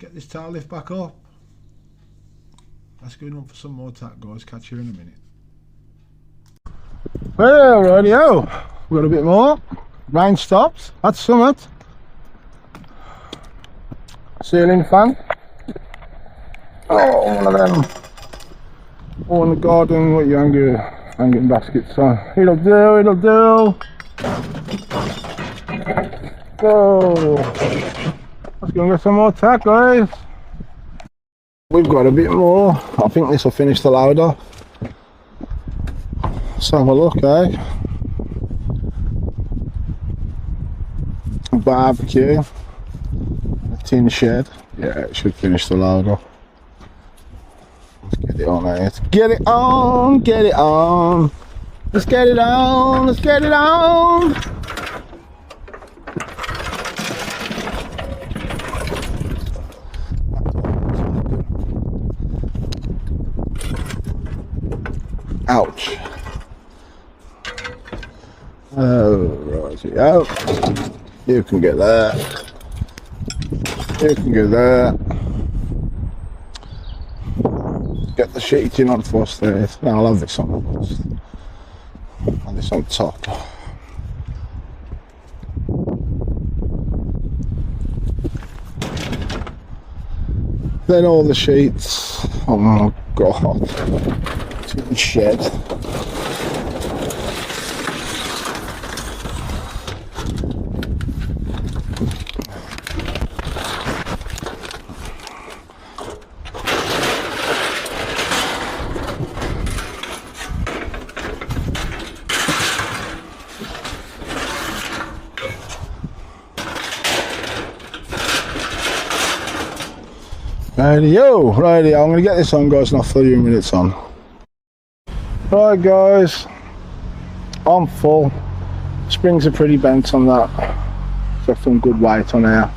get this tail lift back up. Let's go on for some more tack, guys. Catch you in a minute. Well, rightio. We've got a bit more. Rain stops. That's summit. Ceiling fan. Oh, one of them. Oh, in the garden, what you hanging baskets on. It'll do, it'll do. Go. Let's go and get some more tack, guys. We've got a bit more. I think this will finish the load off. Let's have a look, eh? A barbecue. A tin shed. Yeah, it should finish the load off. Let's get it on, eh? Let's get it on, get it on. Let's get it on, let's get it on. Ouch. Oh, righty out. You can get that. You can get that. Get the sheeting on first there. No, I'll have this on first. And this on top. Then all the sheets. Oh my god. Tin shed. Rightio, rightio, I'm going to get this on, guys, and I'll fill you in when it's on. Right, guys, I'm full. Springs are pretty bent on that. Got some good weight on here.